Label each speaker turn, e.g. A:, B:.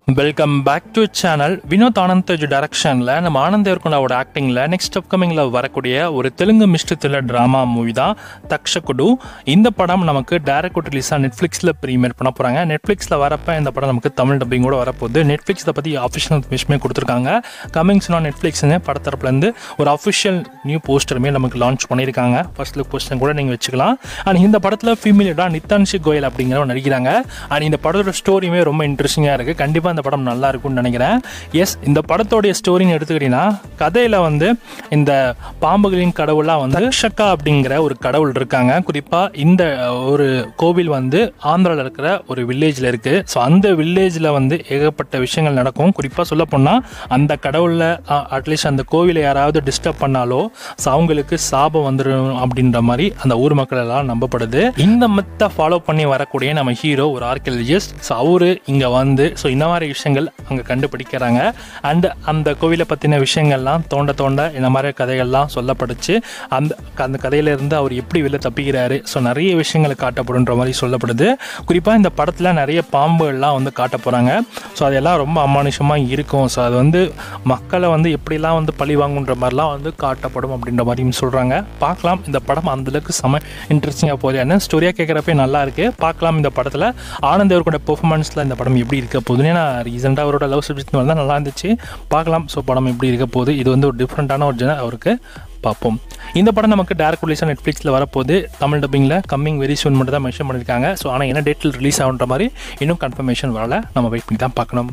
A: Welcome back to channel. Vinod Anand டைரக்ஷனில் நம்ம ஆனந்த் தேவர்கொண்டாவோட ஆக்டிங்கில் நெக்ஸ்ட் அப்கமிங்கில் வரக்கூடிய ஒரு Telugu mystery thriller drama movie தான் தக்ஷகுடு. இந்த படம் நமக்கு டைரக்ட் ரிலீஸாக நெட்ஃப்ளிக்ஸில் ப்ரீமியர் பண்ண போகிறாங்க. நெட்ஃப்ளிக்ஸில் வரப்போ இந்த படம் நமக்கு தமிழ் டப்பிங் கூட வரப்போகுது. நெட்ஃப்ளிக்ஸை பற்றி அஃபிஷியல் இன்ஃபர்மேஷனே கொடுத்துருக்காங்க. கமிங்ஸ்னா நெட்ஃப்ளிக்ஸ்னு படத்தரப்புலேருந்து ஒரு அஃபிஷியல் நியூ போஸ்டருமே நமக்கு லான்ச் பண்ணியிருக்காங்க. ஃபர்ஸ்ட் லுக் போஸ்டர் கூட நீங்கள் வச்சுக்கலாம். அண்ட் இந்த படத்தில் ஃபீமேலாக நித்தான்ஷி கோயல் அப்படிங்கிறவங்க நடிக்கிறாங்க. அண்ட் இந்த படத்தோட ஸ்டோரியுமே ரொம்ப இன்ட்ரெஸ்டிங்காக இருக்குது. கண்டிப்பாக இந்த படம் நல்லா இருக்கும்னு நினைக்கிறேன். எஸ், இந்த படத்தோடைய ஸ்டோரின்னு எடுத்துக்கிட்டீங்கன்னா கதையில் இந்த பாம்புகளின் கடவுளாக தக்ஷகா அப்படிங்கிற ஒரு கடவுள் இருக்காங்க. குறிப்பாக இந்த ஒரு கோவில் ஆந்திராவில் இருக்கிற ஒரு வில்லேஜில் இருக்குது. ஸோ அந்த வில்லேஜில் ஏகப்பட்ட விஷயங்கள் நடக்கும். குறிப்பாக சொல்ல போனால் அந்த கடவுளில் அட்லீஸ்ட் அந்த கோவிலை யாராவது டிஸ்டர்ப் பண்ணாலோ ஸோ அவங்களுக்கு சாபம் வந்துடும் அப்படின்ற மாதிரி அந்த ஊர் மக்கள் எல்லாம் நம்பப்படுது. இந்த மெத்தை ஃபாலோ பண்ணி வரக்கூடிய நம்ம ஹீரோ ஒரு ஆர்கியாலஜிஸ்ட். ஸோ அவரு இங்கே ஸோ இந்த மாதிரி விஷயங்கள் அங்கே கண்டுபிடிக்கிறாங்க. அண்ட் அந்த கோவிலை பற்றின விஷயங்கள்லாம் தோண்ட இந்த மாதிரி கதைகள்லாம் சொல்லப்படுச்சு. அந்த கதையிலேருந்து அவர் எப்படி வெளில தப்பிக்கிறாரு. ஸோ நிறைய விஷயங்கள் காட்டப்படுன்ற மாதிரி சொல்லப்படுது. குறிப்பாக இந்த படத்தில் நிறைய பாம்புகள்லாம் காட்ட போகிறாங்க. ஸோ அதெல்லாம் ரொம்ப அமானுஷமாக இருக்கும். ஸோ அது மக்களை எப்படிலாம் பழி வாங்குன்ற மாதிரிலாம் காட்டப்படும் அப்படின்ற மாதிரியும் சொல்கிறாங்க. பார்க்கலாம். இந்த படம் அந்தளவுக்கு செம இன்ட்ரெஸ்டிங்காக போகுது. ஏன்னா ஸ்டோரியாக கேட்குறப்ப நல்லா இருக்குது. பார்க்கலாம் இந்த படத்தில் ஆனந்த் தேவர்கொண்டா பெர்ஃபார்மன்ஸில் இந்த படம் எப்படி இருக்க போகுதுன்னு. நான் ரீசெண்டாக அவரோட லவ் சப்ஜெக்ட் தான் நல்லா இருந்துச்சு. பார்க்கலாம். ஸோ படம் எப்படி இருக்க போகுது. இது ஒரு டிஃப்ரெண்ட்டான ஒரு அவருக்கு பார்ப்போம். இந்த படம் நமக்கு டைரக்ட் ரிலீஸாக நெட்ஃப்ளிக்ஸில் வரப்போகுது. தமிழ் டப்பிங்கில் கம்மிங் வெரி சூன் மட்டும் தான் மென்ஷன் பண்ணியிருக்காங்க. ஸோ ஆனால் என்ன டேட்டில் ரிலீஸ் ஆகுன்ற மாதிரி இன்னும் கன்ஃபர்மேஷன் வரல. நம்ம வெயிட் பண்ணி தான் பார்க்கணும்.